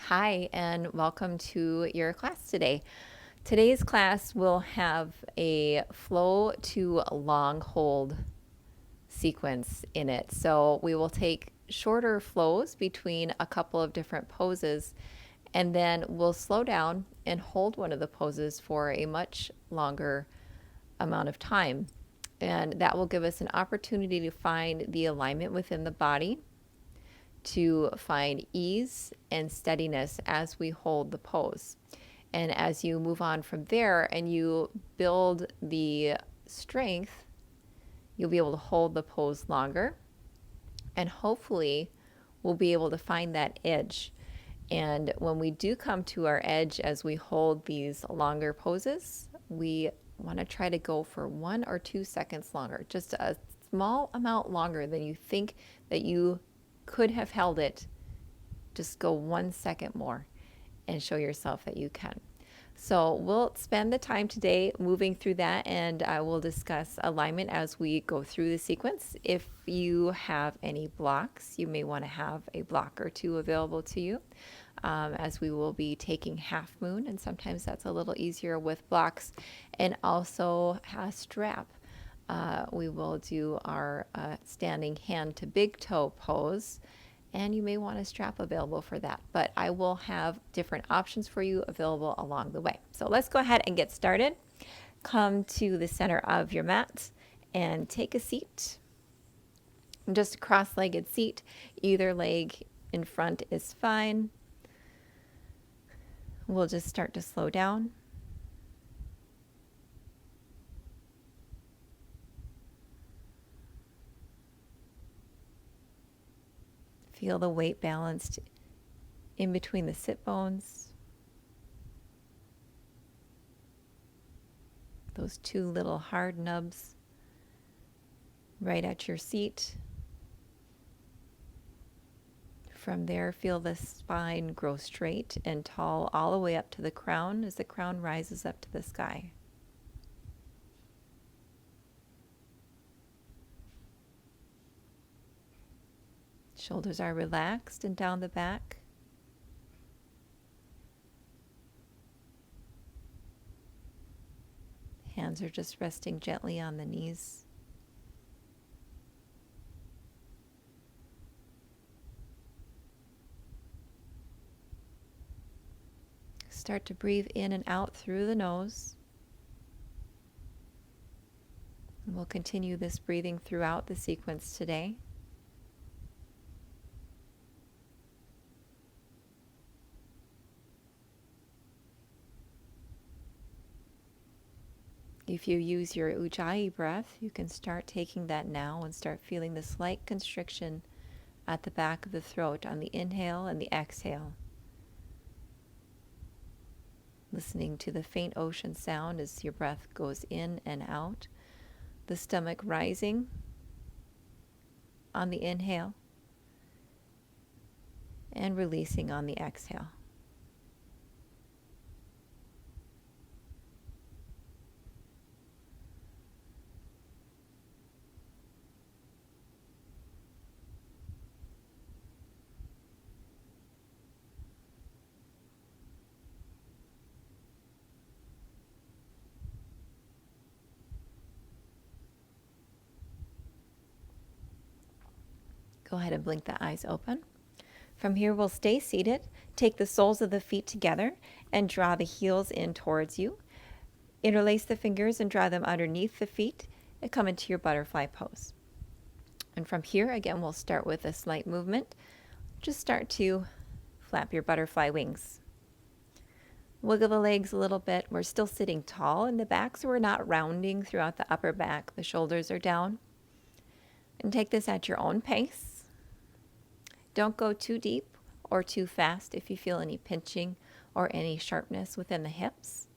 Hi, and welcome to your class today. Today's class will have a flow to long hold sequence in it. So we will take shorter flows between a couple of different poses, and then we'll slow down and hold one of the poses for a much longer amount of time. And that will give us an opportunity to find the alignment within the body, to find ease and steadiness as we hold the pose. And as you move on from there and you build the strength, you'll be able to hold the pose longer, and hopefully we'll be able to find that edge. And when we do come to our edge as we hold these longer poses, we want to try to go for 1 or 2 seconds longer, just a small amount longer than you think that you could have held it. Just go 1 second more and show yourself that you can. So we'll spend the time today moving through that, and I will discuss alignment as we go through the sequence. If you have any blocks, you may want to have a block or two available to you, as we will be taking half moon, and sometimes that's a little easier with blocks, and also a strap. We will do our standing hand to big toe pose, and you may want a strap available for that. But I will have different options for you available along the way. So let's go ahead and get started. Come to the center of your mat and take a seat. Just a cross-legged seat. Either leg in front is fine. We'll just start to slow down. Feel the weight balanced in between the sit bones. Those two little hard nubs right at your seat. From there, feel the spine grow straight and tall all the way up to the crown as the crown rises up to the sky. Shoulders are relaxed and down the back. Hands are just resting gently on the knees. Start to breathe in and out through the nose. And we'll continue this breathing throughout the sequence today. If you use your Ujjayi breath, you can start taking that now and start feeling the slight constriction at the back of the throat on the inhale and the exhale. Listening to the faint ocean sound as your breath goes in and out. The stomach rising on the inhale and releasing on the exhale. Go ahead and blink the eyes open. From here, we'll stay seated. Take the soles of the feet together and draw the heels in towards you. Interlace the fingers and draw them underneath the feet and come into your butterfly pose. And from here, again, we'll start with a slight movement. Just start to flap your butterfly wings. Wiggle the legs a little bit. We're still sitting tall in the back, so we're not rounding throughout the upper back. The shoulders are down. And take this at your own pace. Don't go too deep or too fast if you feel any pinching or any sharpness within the hips.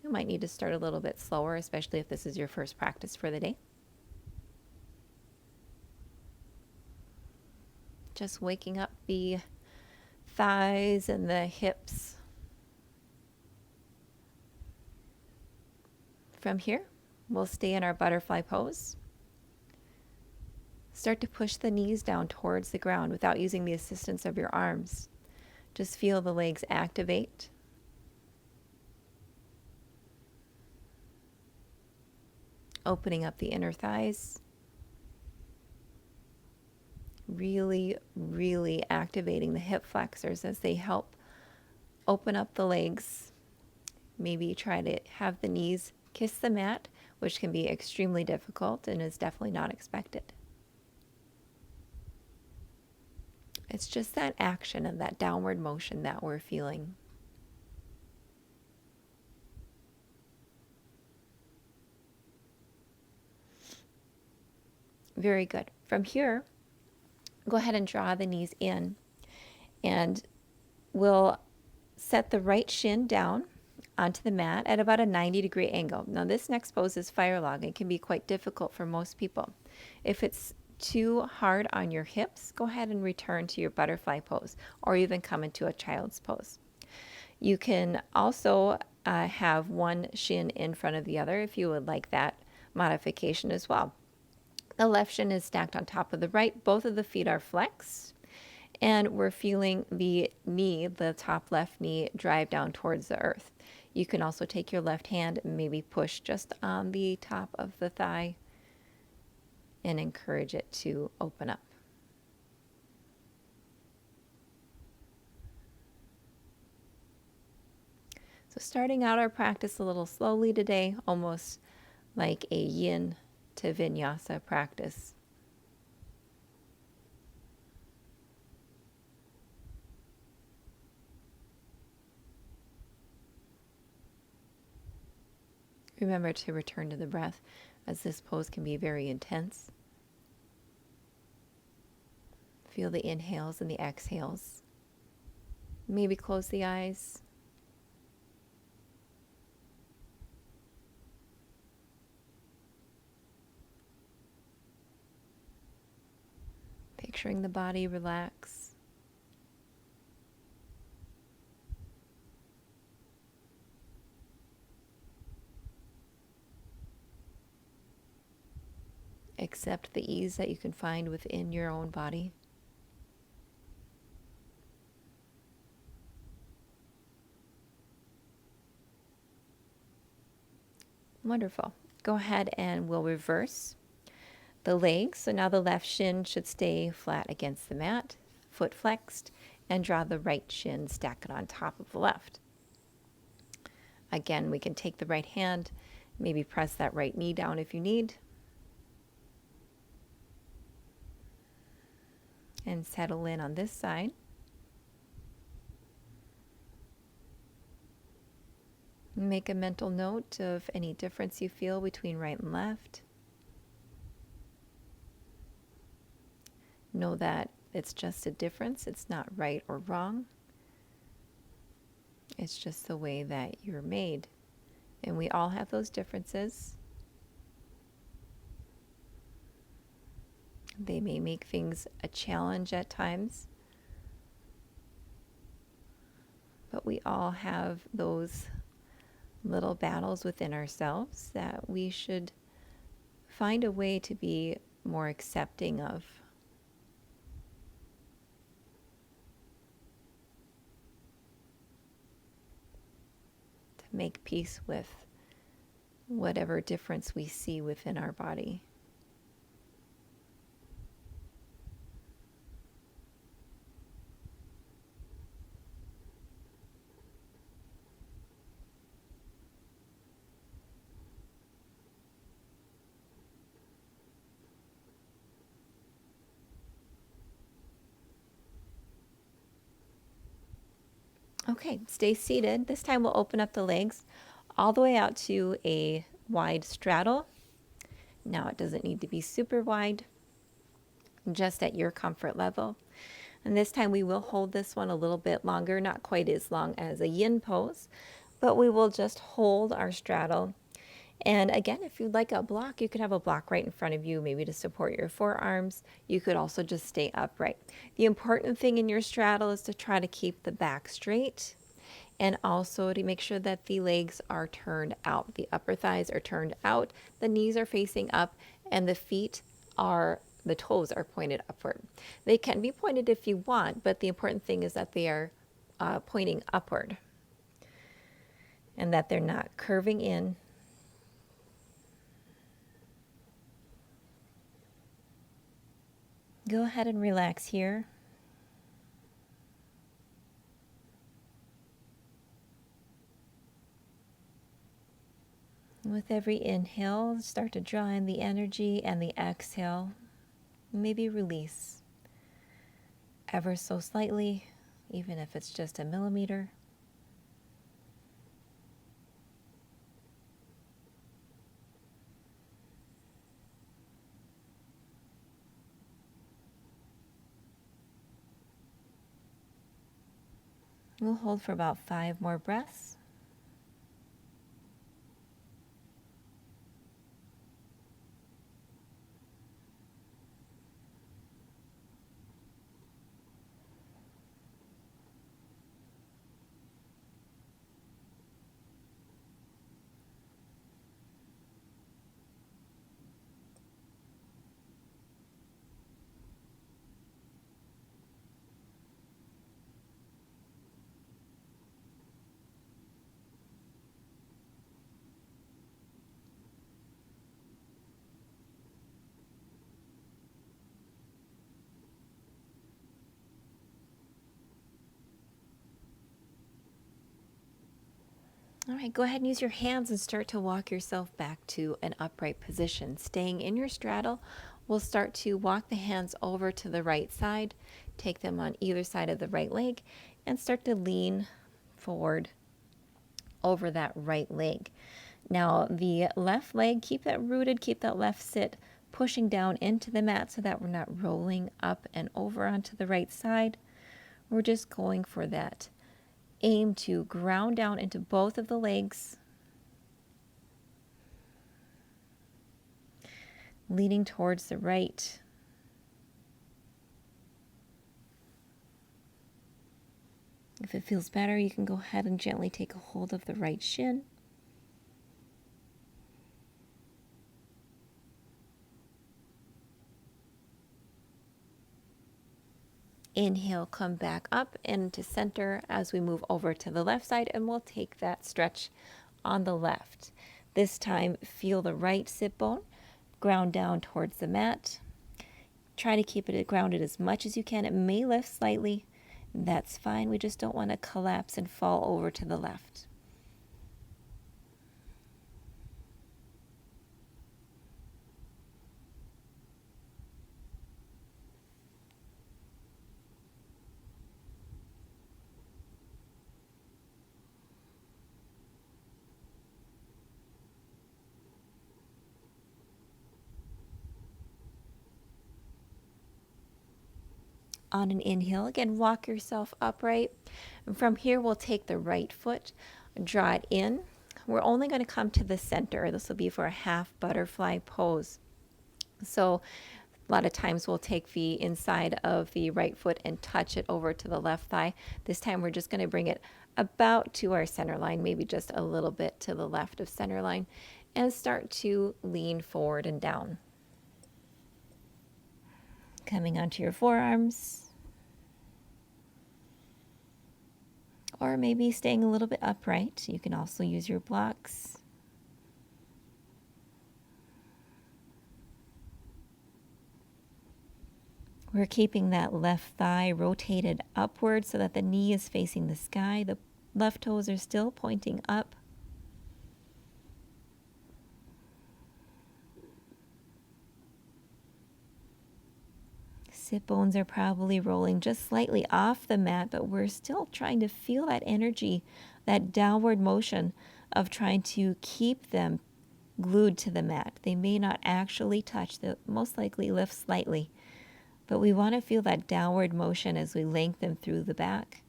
You might need to start a little bit slower, especially if this is your first practice for the day. Just waking up the thighs and the hips. From here, we'll stay in our butterfly pose. Start to push the knees down towards the ground without using the assistance of your arms. Just feel the legs activate. Opening up the inner thighs. Really, really activating the hip flexors as they help open up the legs. Maybe try to have the knees kiss the mat, which can be extremely difficult and is definitely not expected. It's just that action and that downward motion that we're feeling. Very good. From here, go ahead and draw the knees in, and we'll set the right shin down onto the mat at about a 90-degree angle. Now this next pose is fire log. It can be quite difficult for most people. If it's too hard on your hips, go ahead and return to your butterfly pose, or even come into a child's pose. You can also have one shin in front of the other if you would like that modification as well. The left shin is stacked on top of the right. Both of the feet are flexed. And we're feeling the knee, the top left knee, drive down towards the earth. You can also take your left hand and maybe push just on the top of the thigh and encourage it to open up. So starting out our practice a little slowly today, almost like a yin to vinyasa practice. Remember to return to the breath, as this pose can be very intense. Feel the inhales and the exhales. Maybe close the eyes. Picturing the body relax. Accept the ease that you can find within your own body. Wonderful. Go ahead and we'll reverse the legs. So now the left shin should stay flat against the mat, foot flexed, and draw the right shin, stack it on top of the left. Again, we can take the right hand, maybe press that right knee down if you need, and settle in on this side. Make a mental note of any difference you feel between right and left. Know that it's just a difference. It's not right or wrong. It's just the way that you're made. And we all have those differences. They may make things a challenge at times, but we all have those little battles within ourselves that we should find a way to be more accepting of. To make peace with whatever difference we see within our body. Okay, stay seated. This time we'll open up the legs all the way out to a wide straddle. Now it doesn't need to be super wide, just at your comfort level. And this time we will hold this one a little bit longer, not quite as long as a yin pose, but we will just hold our straddle. And again, if you'd like a block, you could have a block right in front of you, maybe to support your forearms. You could also just stay upright. The important thing in your straddle is to try to keep the back straight, and also to make sure that the legs are turned out. The upper thighs are turned out, the knees are facing up, and the toes are pointed upward. They can be pointed if you want, but the important thing is that they are pointing upward and that they're not curving in. Go ahead and relax here. With every inhale, start to draw in the energy, and the exhale, maybe release ever so slightly, even if it's just a millimeter. We'll hold for about 5 more breaths. All right, go ahead and use your hands and start to walk yourself back to an upright position. Staying in your straddle, we'll start to walk the hands over to the right side, take them on either side of the right leg, and start to lean forward over that right leg. Now, the left leg, keep that rooted, keep that left sit pushing down into the mat so that we're not rolling up and over onto the right side. We're just going for that aim to ground down into both of the legs, leaning towards the right. If it feels better, you can go ahead and gently take a hold of the right shin. Inhale, come back up into center as we move over to the left side, and we'll take that stretch on the left. This time, feel the right sit bone ground down towards the mat. Try to keep it grounded as much as you can. It may lift slightly. That's fine. We just don't want to collapse and fall over to the left. On an inhale, again, walk yourself upright. And from here, we'll take the right foot, draw it in. We're only going to come to the center. This will be for a half butterfly pose. So a lot of times we'll take the inside of the right foot and touch it over to the left thigh. This time we're just going to bring it about to our center line, maybe just a little bit to the left of center line, and start to lean forward and down. Coming onto your forearms, or maybe staying a little bit upright. You can also use your blocks. We're keeping that left thigh rotated upward so that the knee is facing the sky. The left toes are still pointing up. Sit bones are probably rolling just slightly off the mat, but we're still trying to feel that energy, that downward motion of trying to keep them glued to the mat. They may not actually touch, they'll most likely lift slightly, but we want to feel that downward motion as we lengthen through the back.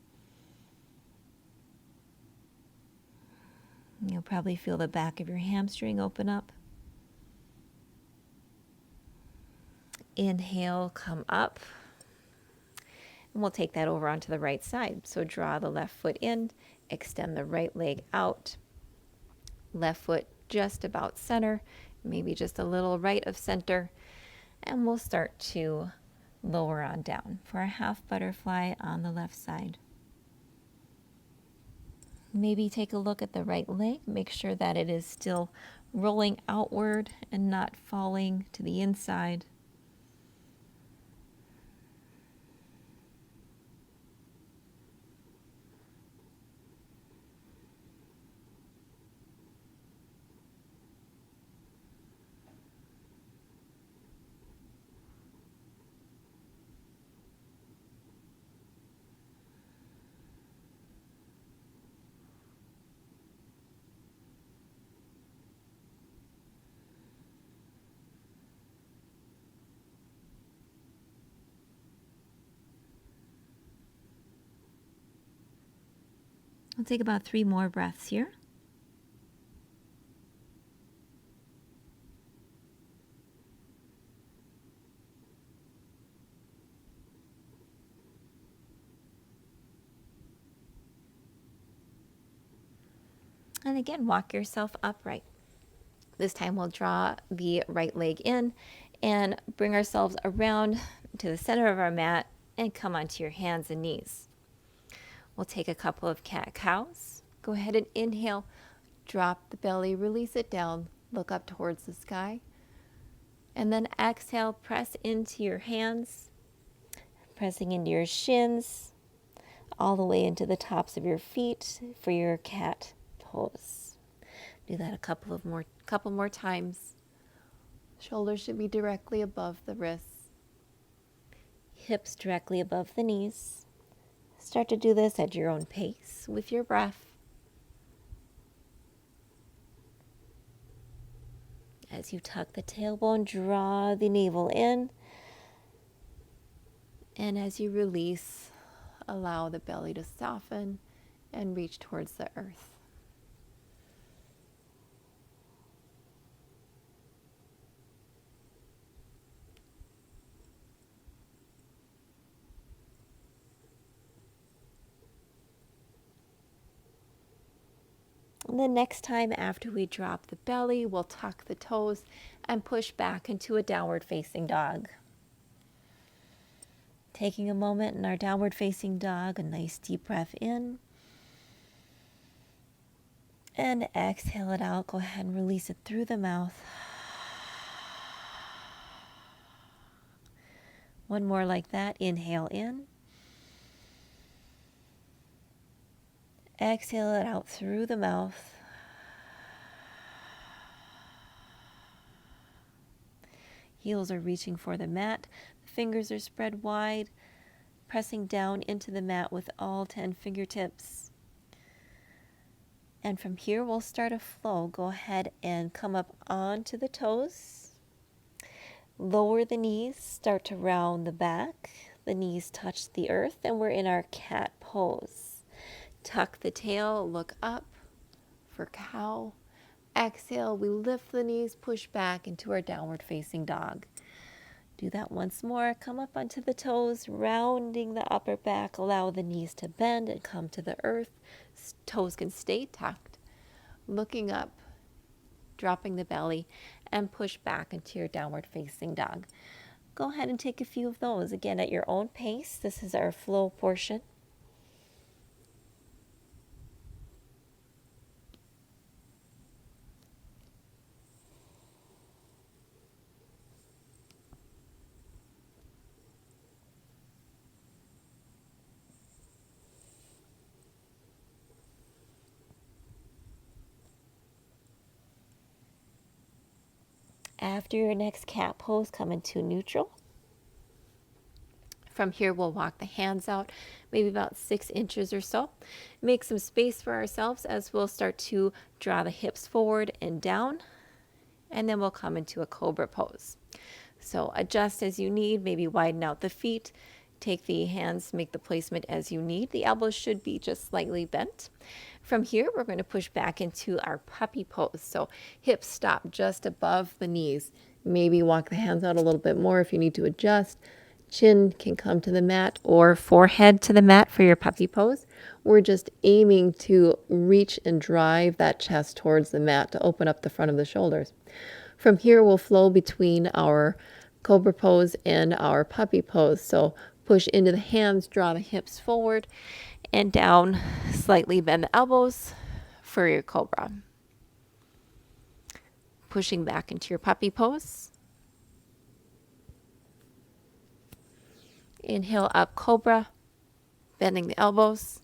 You'll probably feel the back of your hamstring open up. Inhale, come up. And we'll take that over onto the right side. So draw the left foot in, extend the right leg out. Left foot just about center, maybe just a little right of center. And we'll start to lower on down for a half butterfly on the left side. Maybe take a look at the right leg. Make sure that it is still rolling outward and not falling to the inside. I'll take about 3 more breaths here. And again, walk yourself upright. This time we'll draw the right leg in and bring ourselves around to the center of our mat and come onto your hands and knees. We'll take a couple of cat-cows. Go ahead and inhale, drop the belly, release it down, look up towards the sky. And then exhale, press into your hands, pressing into your shins, all the way into the tops of your feet for your cat pose. Do that a couple more times. Shoulders should be directly above the wrists. Hips directly above the knees. Start to do this at your own pace with your breath. As you tuck the tailbone, draw the navel in. And as you release, allow the belly to soften and reach towards the earth. And the next time after we drop the belly, we'll tuck the toes and push back into a downward facing dog. Taking a moment in our downward facing dog, a nice deep breath in. And exhale it out. Go ahead and release it through the mouth. One more like that. Inhale in. Exhale it out through the mouth. Heels are reaching for the mat. The fingers are spread wide, pressing down into the mat with all 10 fingertips. And from here, we'll start a flow. Go ahead and come up onto the toes. Lower the knees, start to round the back. The knees touch the earth, and we're in our cat pose. Tuck the tail, look up for cow. Exhale, we lift the knees, push back into our downward facing dog. Do that once more. Come up onto the toes, rounding the upper back. Allow the knees to bend and come to the earth. Toes can stay tucked. Looking up, dropping the belly, and push back into your downward facing dog. Go ahead and take a few of those. Again, at your own pace. This is our flow portion. After your next cat pose, come into neutral. From here, we'll walk the hands out, maybe about 6 inches or so. Make some space for ourselves as we'll start to draw the hips forward and down. And then we'll come into a cobra pose. So adjust as you need, maybe widen out the feet. Take the hands, make the placement as you need. The elbows should be just slightly bent. From here, we're going to push back into our puppy pose. So hips stop just above the knees. Maybe walk the hands out a little bit more if you need to adjust. Chin can come to the mat or forehead to the mat for your puppy pose. We're just aiming to reach and drive that chest towards the mat to open up the front of the shoulders. From here, we'll flow between our cobra pose and our puppy pose. So Push into the hands, draw the hips forward and down. Slightly bend the elbows for your cobra. Pushing back into your puppy pose. Inhale up, cobra, bending the elbows.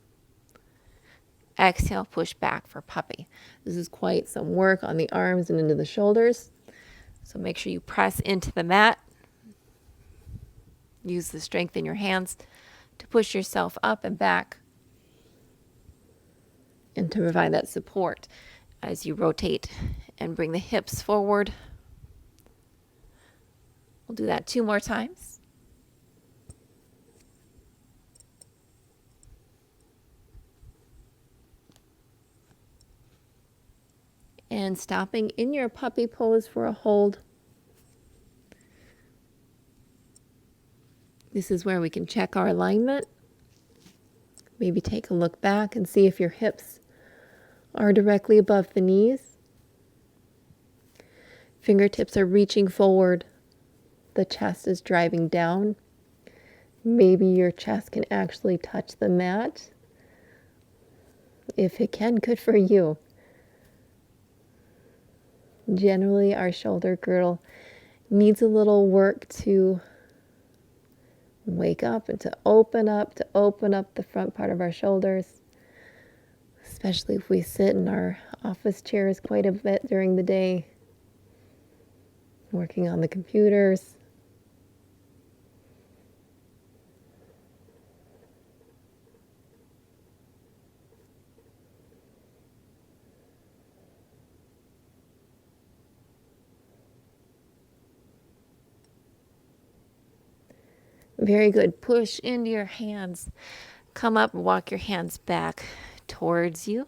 Exhale, push back for puppy. This is quite some work on the arms and into the shoulders. So make sure you press into the mat. Use the strength in your hands to push yourself up and back and to provide that support as you rotate and bring the hips forward. We'll do that 2 more times. And stopping in your puppy pose for a hold. This is where we can check our alignment. Maybe take a look back and see if your hips are directly above the knees. Fingertips are reaching forward. The chest is driving down. Maybe your chest can actually touch the mat. If it can, good for you. Generally, our shoulder girdle needs a little work to wake up and to open up the front part of our shoulders, especially if we sit in our office chairs quite a bit during the day, working on the computers. Very good. Push into your hands. Come up and walk your hands back towards you.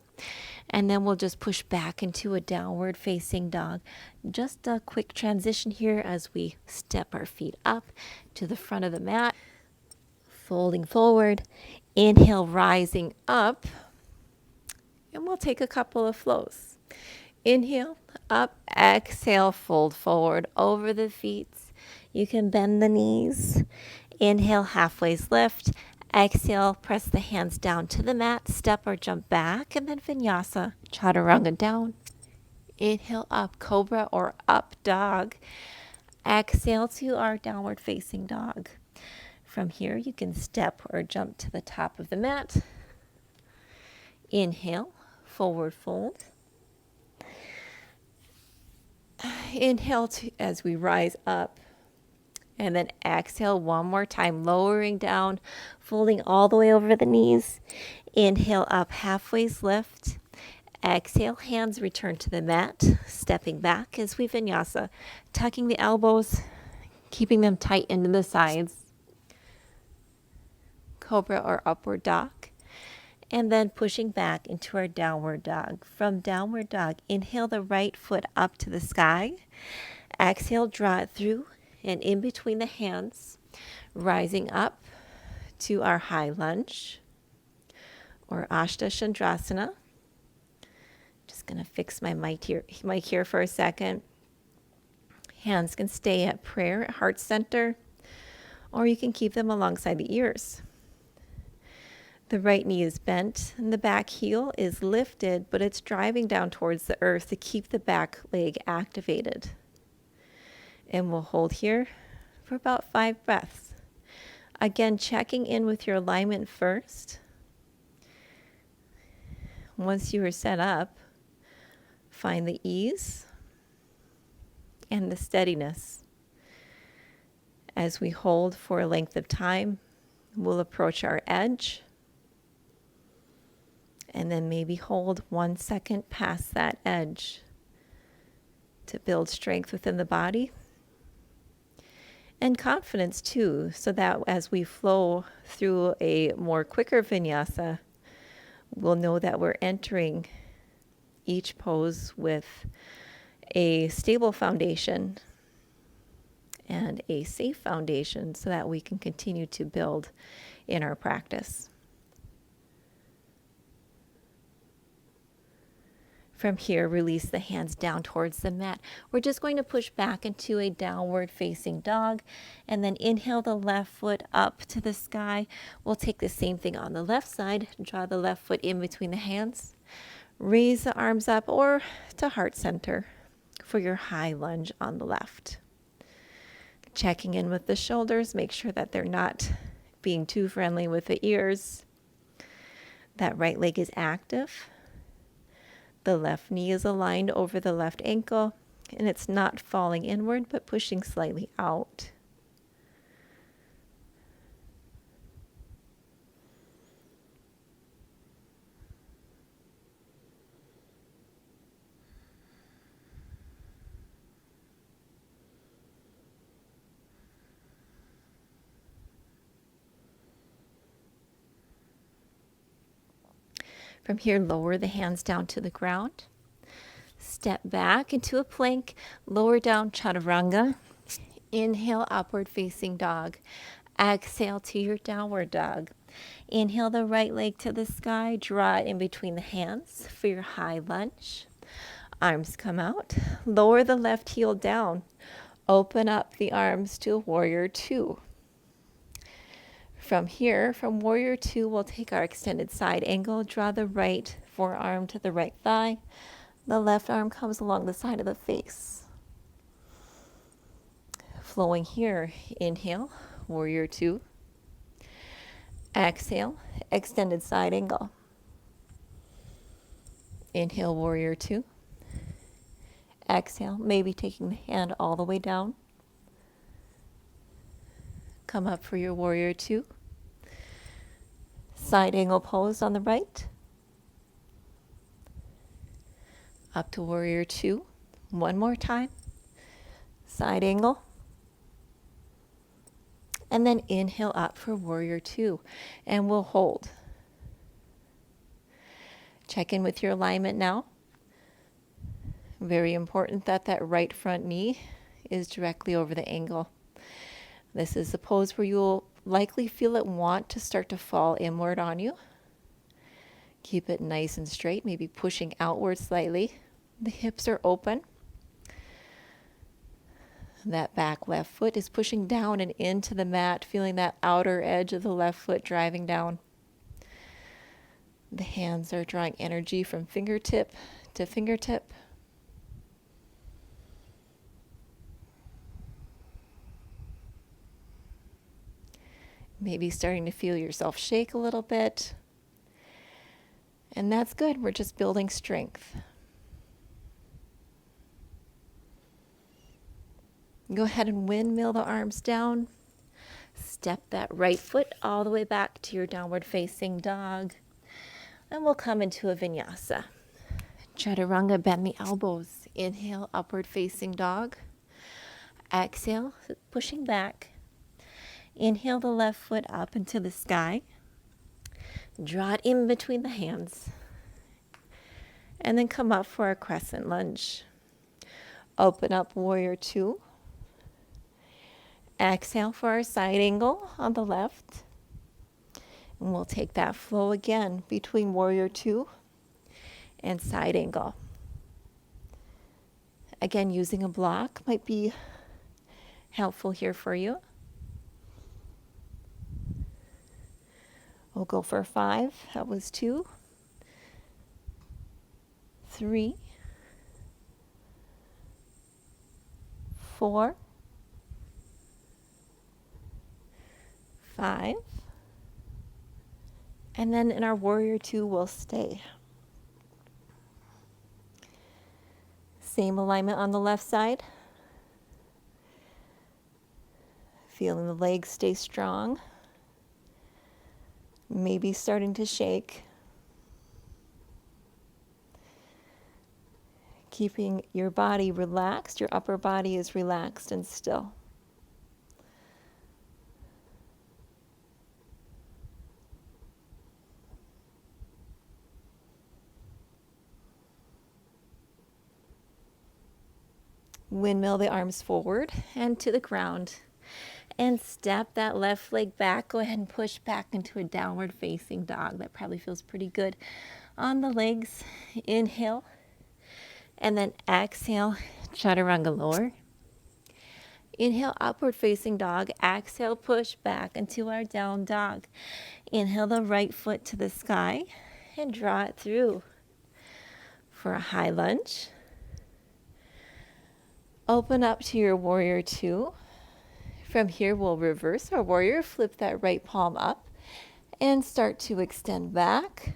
And then we'll just push back into a downward facing dog. Just a quick transition here as we step our feet up to the front of the mat. Folding forward. Inhale, rising up. And we'll take a couple of flows. Inhale, up. Exhale, fold forward over the feet. You can bend the knees. Inhale, halfway's lift. Exhale, press the hands down to the mat, step or jump back, and then vinyasa, chaturanga down. Inhale, up, cobra or up dog. Exhale to our downward facing dog. From here, you can step or jump to the top of the mat. Inhale, forward fold. Inhale as we rise up. And then exhale one more time, lowering down, folding all the way over the knees. Inhale up, halfway's lift. Exhale, hands return to the mat, stepping back as we vinyasa, tucking the elbows, keeping them tight into the sides. Cobra or upward dog. And then pushing back into our downward dog. From downward dog, inhale the right foot up to the sky. Exhale, draw it through and in between the hands, rising up to our high lunge or Ashta Chandrasana. Just going to fix my mic here for a second. Hands can stay at prayer at heart center, or you can keep them alongside the ears. The right knee is bent and the back heel is lifted, but it's driving down towards the earth to keep the back leg activated. And we'll hold here for about 5 breaths. Again, checking in with your alignment first. Once you are set up, find the ease and the steadiness. As we hold for a length of time, we'll approach our edge. And then maybe hold 1 second past that edge to build strength within the body. And confidence too, so that as we flow through a more quicker vinyasa, we'll know that we're entering each pose with a stable foundation and a safe foundation so that we can continue to build in our practice. From here, release the hands down towards the mat. We're just going to push back into a downward facing dog, and then inhale the left foot up to the sky. We'll take the same thing on the left side. Draw the left foot in between the hands. Raise the arms up or to heart center for your high lunge on the left. Checking in with the shoulders, make sure that they're not being too friendly with the ears. That right leg is active. The left knee is aligned over the left ankle, and it's not falling inward, but pushing slightly out. From here, lower the hands down to the ground. Step back into a plank, lower down chaturanga. Inhale, upward facing dog. Exhale to your downward dog. Inhale the right leg to the sky, draw it in between the hands for your high lunge. Arms come out, lower the left heel down. Open up the arms to warrior two. From here, from warrior two, we'll take our extended side angle, draw the right forearm to the right thigh. The left arm comes along the side of the face. Flowing here, inhale, warrior two. Exhale, extended side angle. Inhale, warrior two. Exhale, maybe taking the hand all the way down. Come up for your warrior two. Side angle pose on the right. Up to warrior two. One more time. Side angle. And then inhale up for warrior two. And we'll hold. Check in with your alignment now. Very important that that right front knee is directly over the angle. This is the pose where you'll likely feel it want to start to fall inward on you. Keep it nice and straight, maybe pushing outward slightly. The hips are open. That back left foot is pushing down and into the mat, feeling that outer edge of the left foot driving down. The hands are drawing energy from fingertip to fingertip. Maybe starting to feel yourself shake a little bit. And that's good. We're just building strength. Go ahead and windmill the arms down. Step that right foot all the way back to your downward facing dog. And we'll come into a vinyasa. Chaturanga, bend the elbows. Inhale, upward facing dog. Exhale, pushing back. Inhale the left foot up into the sky. Draw it in between the hands. And then come up for a crescent lunge. Open up warrior two. Exhale for our side angle on the left. And we'll take that flow again between warrior two and side angle. Again, using a block might be helpful here for you. We'll go for 5. That was 2, 3, 4, 5. And then in our warrior two, we'll stay. Same alignment on the left side. Feeling the legs stay strong. Maybe starting to shake. Keeping your body relaxed, your upper body is relaxed and still. Windmill the arms forward and to the ground. And step that left leg back. Go ahead and push back into a downward facing dog. That probably feels pretty good on the legs. Inhale. And then exhale, chaturanga lower. Inhale, upward facing dog. Exhale, push back into our down dog. Inhale the right foot to the sky and draw it through for a high lunge. Open up to your warrior two. From here, we'll reverse our warrior, flip that right palm up and start to extend back.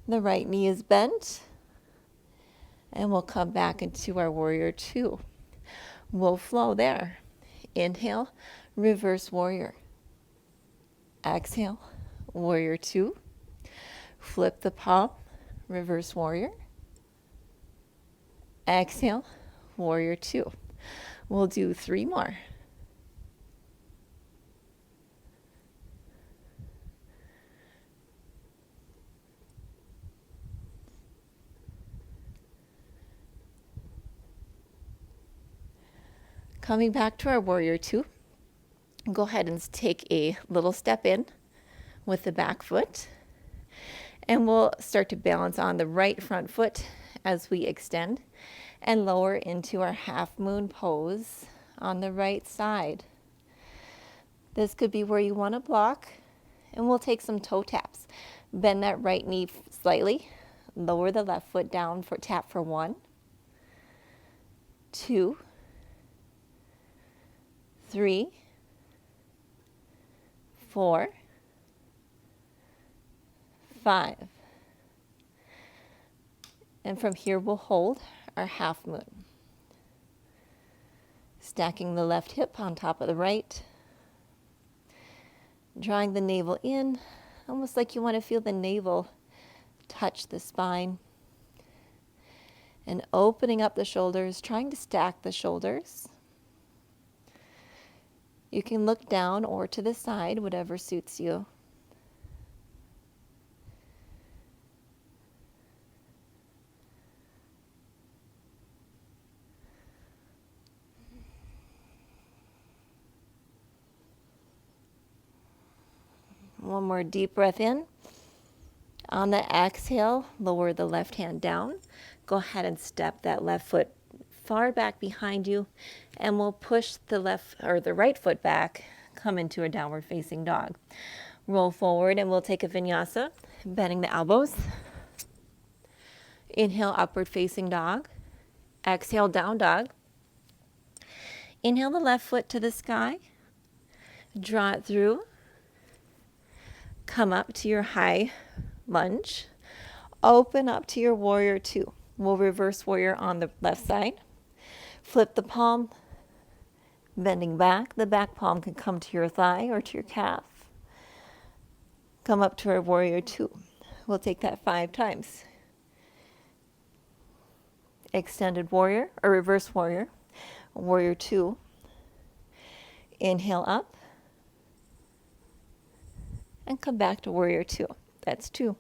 The right knee is bent and we'll come back into our warrior two. We'll flow there. Inhale, reverse warrior. Exhale, warrior two. Flip the palm, reverse warrior. Exhale, warrior two. We'll do 3 more. Coming back to our warrior two, go ahead and take a little step in with the back foot. And we'll start to balance on the right front foot as we extend and lower into our half moon pose on the right side. This could be where you want to block, and we'll take some toe taps. Bend that right knee slightly, lower the left foot down for tap for 1, 2, 3, 4, 5. And from here, we'll hold our half moon. Stacking the left hip on top of the right. Drawing the navel in, almost like you want to feel the navel touch the spine. And opening up the shoulders, trying to stack the shoulders. You can look down or to the side, whatever suits you. One more deep breath in. On the exhale, lower the left hand down. Go ahead and step that left foot far back behind you, and we'll push the right foot back, come into a downward facing dog. Roll forward and we'll take a vinyasa, bending the elbows. Inhale, upward facing dog. Exhale, down dog. Inhale the left foot to the sky. Draw it through. Come up to your high lunge. Open up to your warrior two. We'll reverse warrior on the left side. Flip the palm, bending back. The back palm can come to your thigh or to your calf. Come up to our warrior two. We'll take that 5 times. Extended warrior or reverse warrior. Warrior two. Inhale up. And come back to warrior two. That's 2.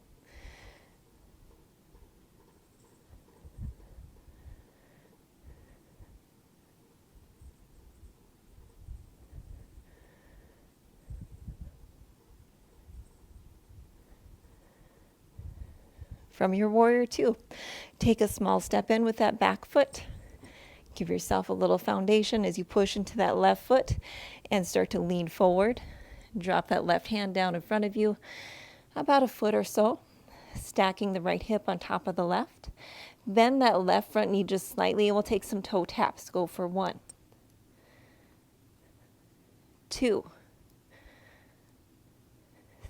From your warrior two, take a small step in with that back foot. Give yourself a little foundation as you push into that left foot and start to lean forward. Drop that left hand down in front of you, about a foot or so, stacking the right hip on top of the left. Bend that left front knee just slightly, and we'll take some toe taps. Go for 1, 2,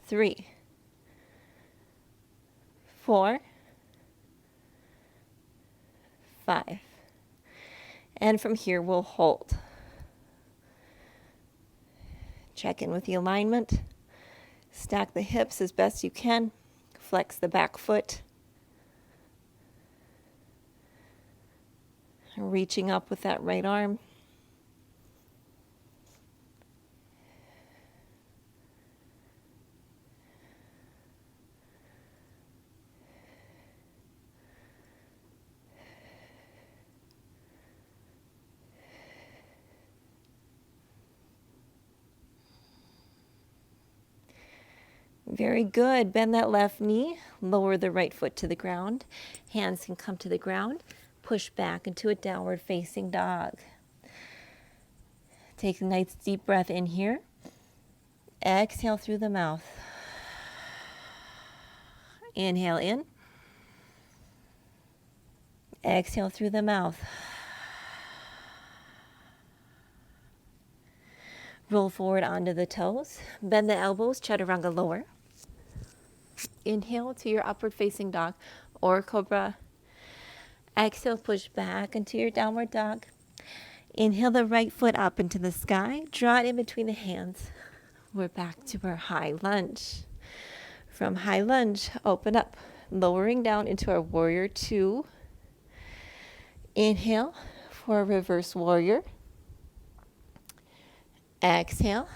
3, 4, 5. And from here, we'll hold. Check in with the alignment. Stack the hips as best you can. Flex the back foot. Reaching up with that right arm. Very good. Bend that left knee. Lower the right foot to the ground. Hands can come to the ground. push back into a downward facing dog. Take a nice deep breath in here. Exhale through the mouth. Inhale in. Exhale through the mouth. Roll forward onto the toes. Bend the elbows, chaturanga lower. Inhale to your upward facing dog or cobra. Exhale, push back into your downward dog. Inhale the right foot up into the sky. Draw it in between the hands. We're back to our high lunge. From high lunge, open up, lowering down into our warrior two. Inhale for a reverse warrior. Exhale,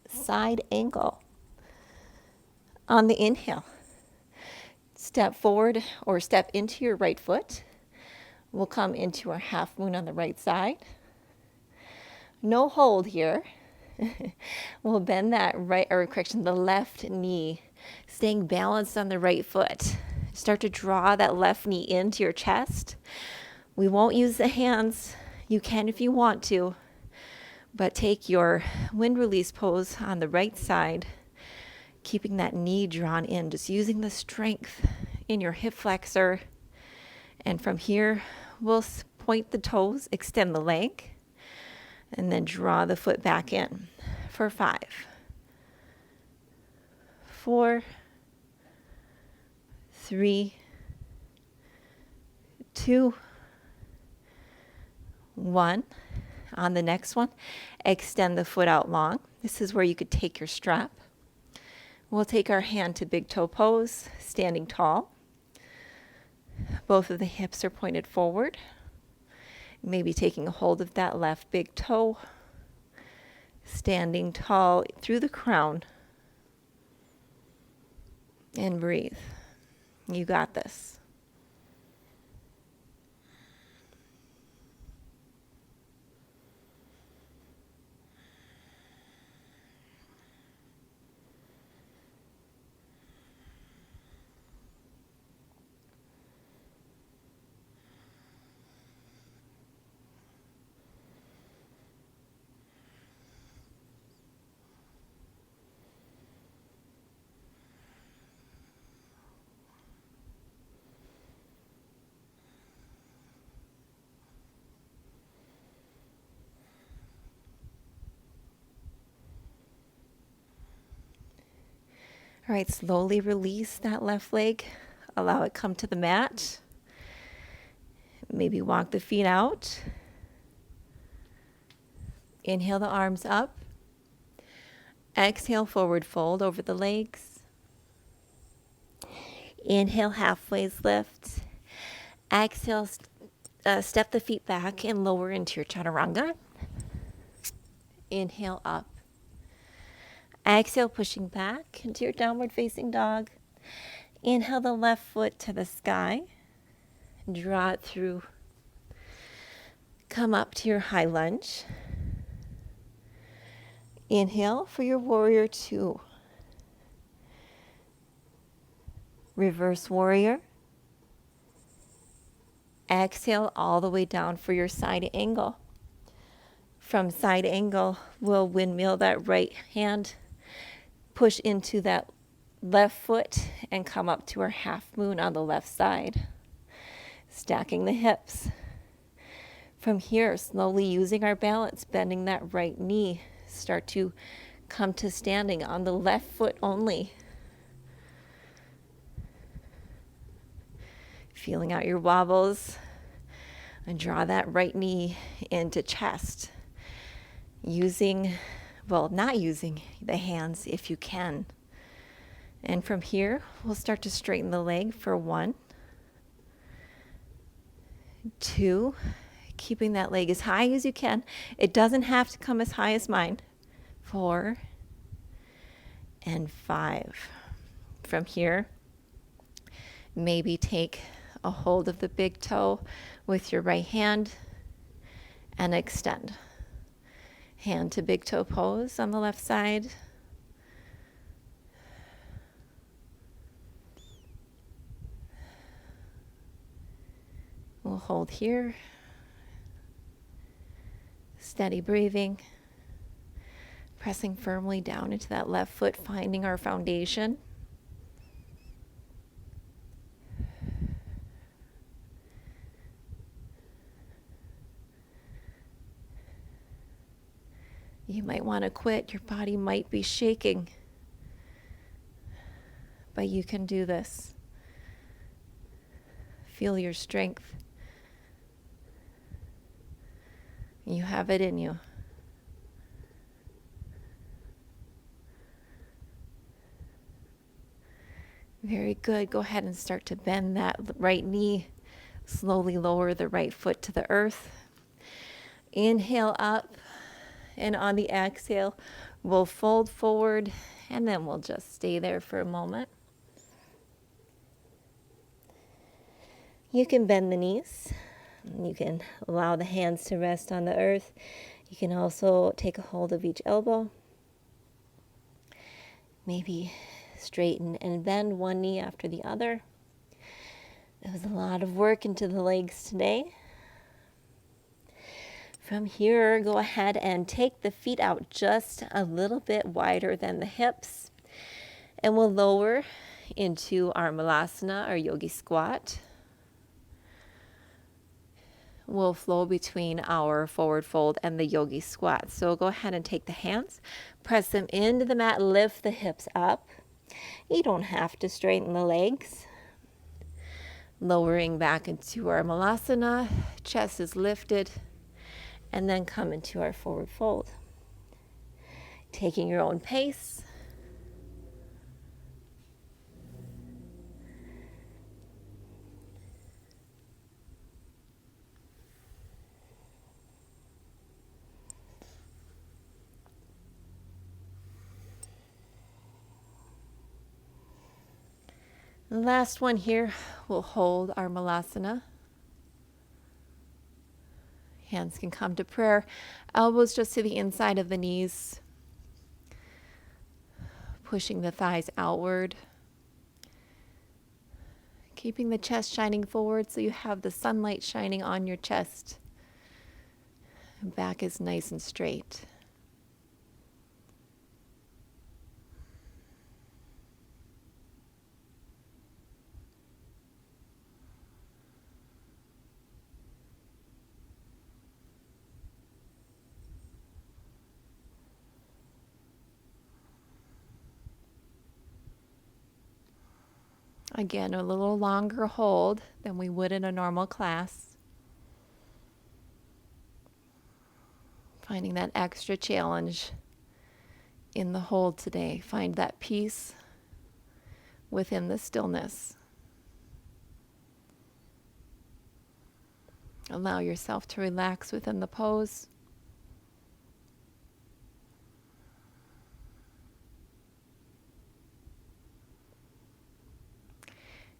side angle. On the inhale, step forward or step into your right foot. We'll come into our half moon on the right side. No hold here. We'll bend that the left knee, staying balanced on the right foot. Start to draw that left knee into your chest. We won't use the hands. You can if you want to, but take your wind release pose on the right side, keeping that knee drawn in, just using the strength in your hip flexor. And from here, we'll point the toes, extend the leg, and then draw the foot back in for 5, 4, 3, 2, 1. On the next one, extend the foot out long. This is where you could take your strap. We'll take our hand to big toe pose, standing tall. Both of the hips are pointed forward. Maybe taking a hold of that left big toe. Standing tall through the crown. And breathe. You got this. All right, slowly release that left leg. Allow it come to the mat. Maybe walk the feet out. Inhale the arms up. Exhale, forward fold over the legs. Inhale, halfway lift. Exhale, step the feet back and lower into your chaturanga. Inhale up. Exhale, pushing back into your downward facing dog. Inhale the left foot to the sky. Draw it through. Come up to your high lunge. Inhale for your warrior two. Reverse warrior. Exhale all the way down for your side angle. From side angle, we'll windmill that right hand. Push into that left foot and come up to our half moon on the left side. Stacking the hips. From here, slowly using our balance, bending that right knee, start to come to standing on the left foot only. Feeling out your wobbles, and draw that right knee into chest. Not using the hands if you can. And from here, we'll start to straighten the leg for 1, 2, keeping that leg as high as you can. It doesn't have to come as high as mine. 4 and 5. From here, maybe take a hold of the big toe with your right hand and extend. Hand to big toe pose on the left side. We'll hold here. Steady breathing. Pressing firmly down into that left foot, finding our foundation. You might want to quit. Your body might be shaking. But you can do this. Feel your strength. You have it in you. Very good. Go ahead and start to bend that right knee. Slowly lower the right foot to the earth. Inhale up. And on the exhale, we'll fold forward. And then we'll just stay there for a moment. You can bend the knees. You can allow the hands to rest on the earth. You can also take a hold of each elbow. Maybe straighten and bend one knee after the other. There was a lot of work into the legs today. From here, go ahead and take the feet out just a little bit wider than the hips. And we'll lower into our malasana, our yogi squat. Will flow between our forward fold and the yogi squat. So go ahead and take the hands, press them into the mat, lift the hips up. You don't have to straighten the legs. Lowering back into our malasana, chest is lifted, and then come into our forward fold. Taking your own pace. The last one here, we'll hold our malasana. Hands can come to prayer. Elbows just to the inside of the knees. Pushing the thighs outward. Keeping the chest shining forward so you have the sunlight shining on your chest. Back is nice and straight. Again, a little longer hold than we would in a normal class. Finding that extra challenge in the hold today. Find that peace within the stillness. Allow yourself to relax within the pose.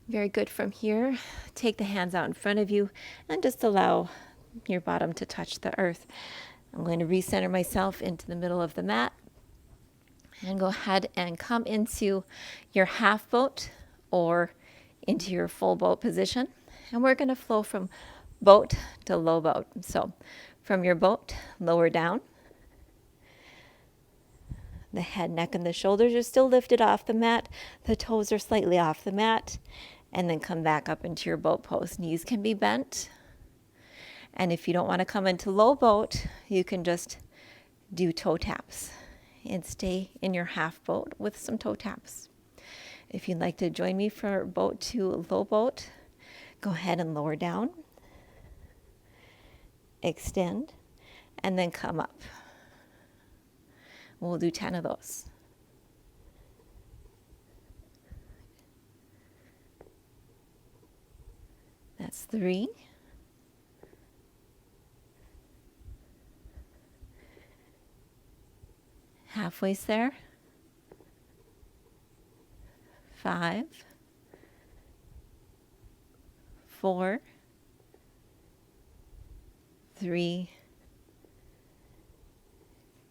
Very good. From here, take the hands out in front of you and just allow your bottom to touch the earth. I'm going to recenter myself into the middle of the mat and go ahead and come into your half boat or into your full boat position. And we're going to flow from boat to low boat. So from your boat, lower down. The head, neck, and the shoulders are still lifted off the mat. The toes are slightly off the mat. And then come back up into your boat pose. Knees can be bent. And if you don't want to come into low boat, you can just do toe taps and stay in your half boat with some toe taps. If you'd like to join me for boat to low boat, go ahead and lower down, extend, and then come up. We'll do 10 of those. That's 3. Halfway there. 5. 4. 3.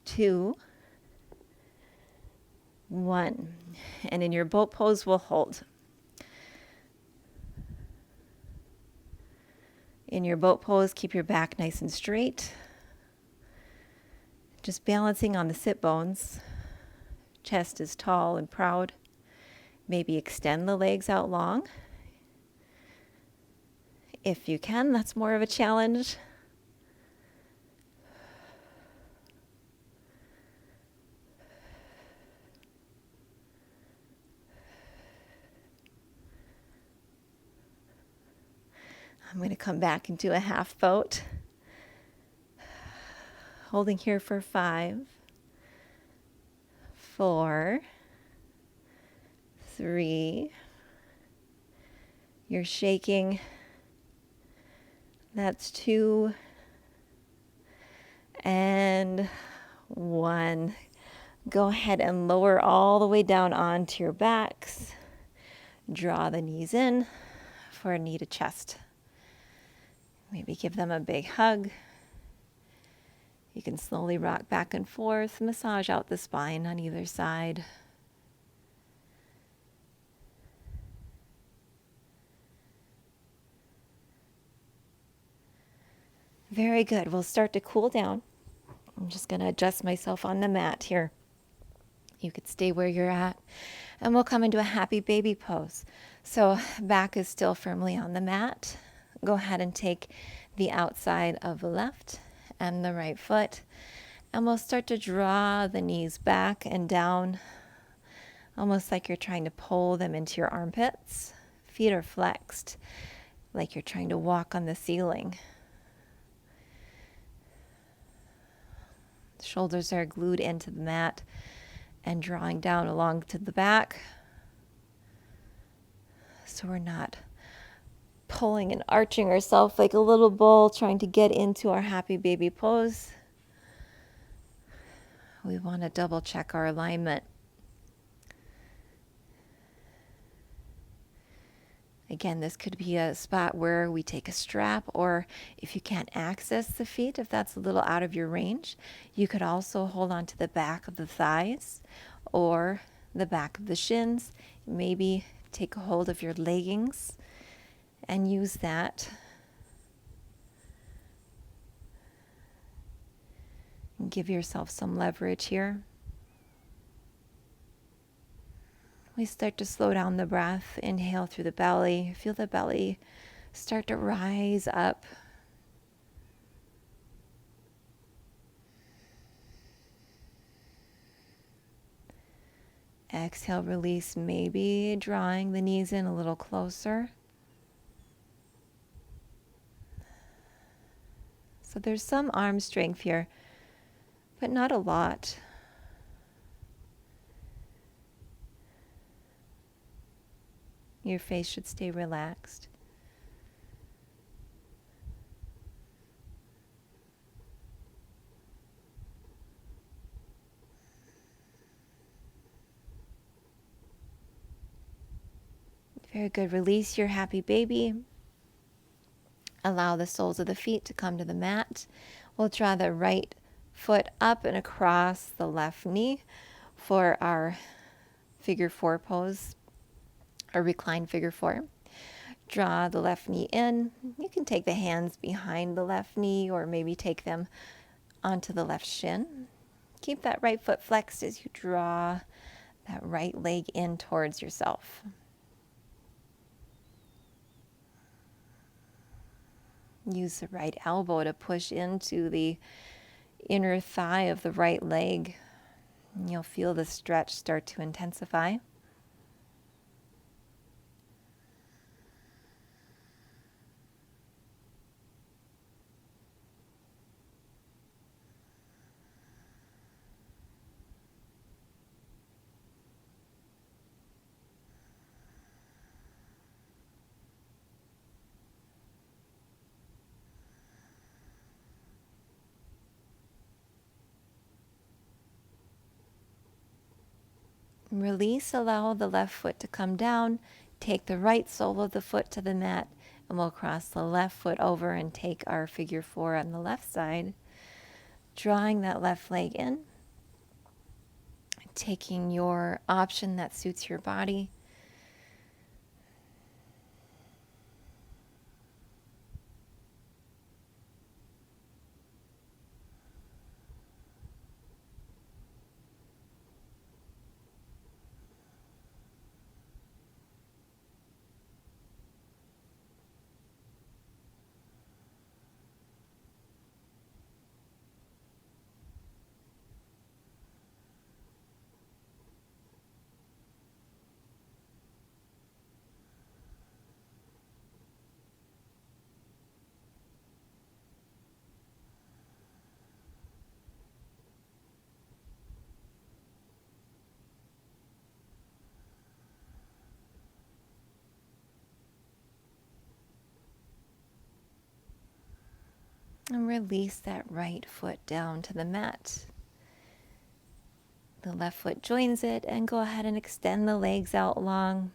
2. 1. And in your boat pose, we'll hold. In your boat pose, keep your back nice and straight. Just balancing on the sit bones. Chest is tall and proud. Maybe extend the legs out long. If you can, that's more of a challenge. I'm going to come back into a half boat. Holding here for 5, 4, 3. You're shaking. That's 2 and 1. Go ahead and lower all the way down onto your backs. Draw the knees in for a knee to chest. Maybe give them a big hug. You can slowly rock back and forth, massage out the spine on either side. Very good. We'll start to cool down. I'm just going to adjust myself on the mat here. You could stay where you're at, and we'll come into a happy baby pose. So back is still firmly on the mat. Go ahead and take the outside of the left and the right foot, and we'll start to draw the knees back and down, almost like you're trying to pull them into your armpits. Feet are flexed, like you're trying to walk on the ceiling. Shoulders are glued into the mat and drawing down along to the back, so we're not pulling and arching ourselves like a little bull trying to get into our happy baby pose. We want to double check our alignment. Again, this could be a spot where we take a strap, or if you can't access the feet, if that's a little out of your range, you could also hold on to the back of the thighs or the back of the shins. Maybe take a hold of your leggings and use that. And give yourself some leverage here. We start to slow down the breath. Inhale through the belly. Feel the belly start to rise up. Exhale, release, maybe drawing the knees in a little closer. So there's some arm strength here, but not a lot. Your face should stay relaxed. Very good. Release your happy baby. Allow the soles of the feet to come to the mat. We'll draw the right foot up and across the left knee for our figure 4 pose, or reclined figure 4. Draw the left knee in. You can take the hands behind the left knee, or maybe take them onto the left shin. Keep that right foot flexed as you draw that right leg in towards yourself. Use the right elbow to push into the inner thigh of the right leg. And you'll feel the stretch start to intensify. Release, allow the left foot to come down. Take the right sole of the foot to the mat, and we'll cross the left foot over and take our figure 4 on the left side. Drawing that left leg in. Taking your option that suits your body. And release that right foot down to the mat. The left foot joins it, and go ahead and extend the legs out long.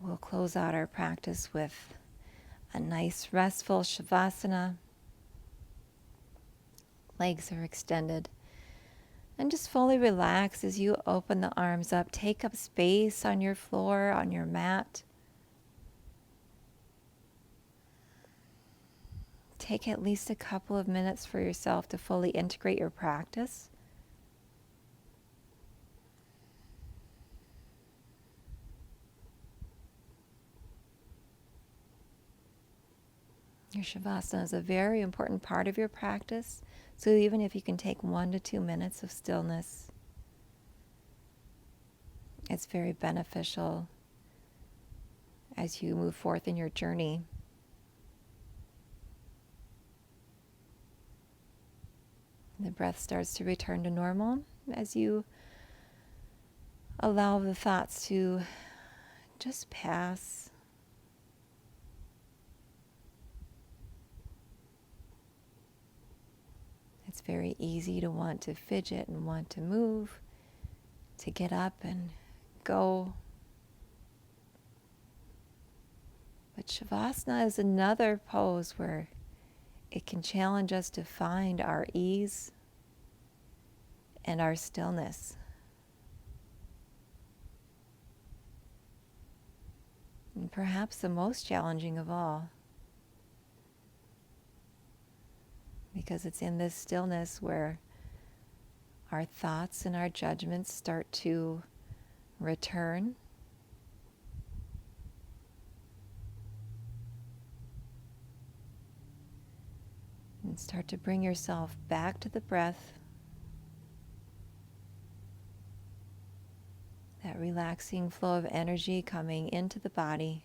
We'll close out our practice with a nice restful Shavasana. Legs are extended. And just fully relax as you open the arms up. Take up space on your floor, on your mat. Take at least a couple of minutes for yourself to fully integrate your practice. Your Shavasana is a very important part of your practice. So even if you can take 1 to 2 minutes of stillness, it's very beneficial as you move forth in your journey. The breath starts to return to normal as you allow the thoughts to just pass. It's very easy to want to fidget and want to move, to get up and go. But Shavasana is another pose where it can challenge us to find our ease and our stillness. And perhaps the most challenging of all, because it's in this stillness where our thoughts and our judgments start to return. And start to bring yourself back to the breath. That relaxing flow of energy coming into the body.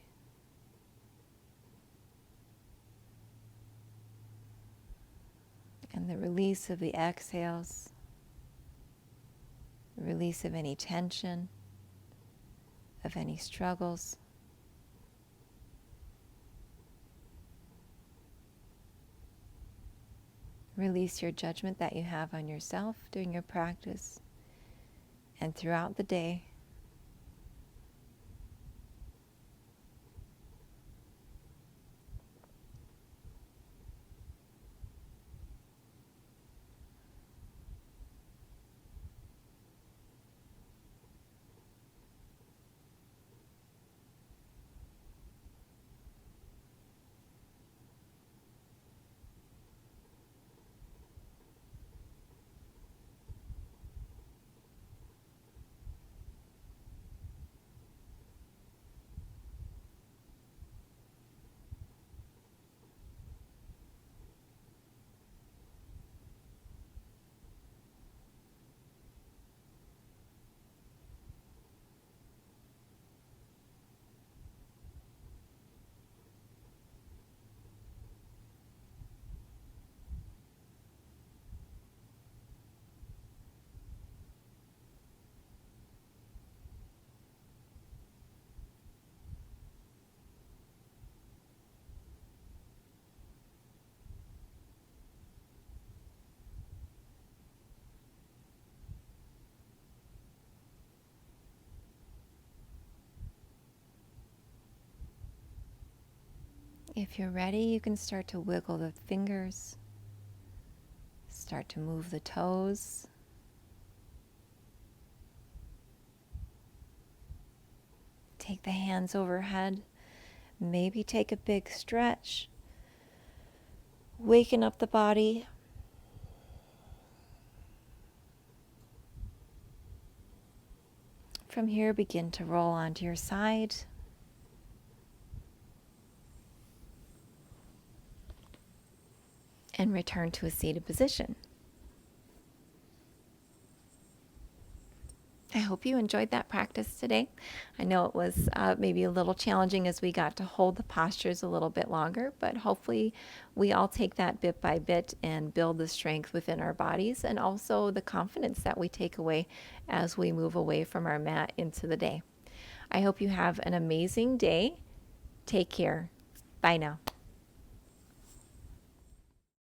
And the release of the exhales. The release of any tension, of any struggles. Release your judgment that you have on yourself during your practice and throughout the day. If you're ready, you can start to wiggle the fingers, start to move the toes. Take the hands overhead, maybe take a big stretch, waken up the body. From here, begin to roll onto your side. And return to a seated position. I hope you enjoyed that practice today. I know it was maybe a little challenging as we got to hold the postures a little bit longer, but hopefully we all take that bit by bit and build the strength within our bodies and also the confidence that we take away as we move away from our mat into the day. I hope you have an amazing day. Take care. Bye now.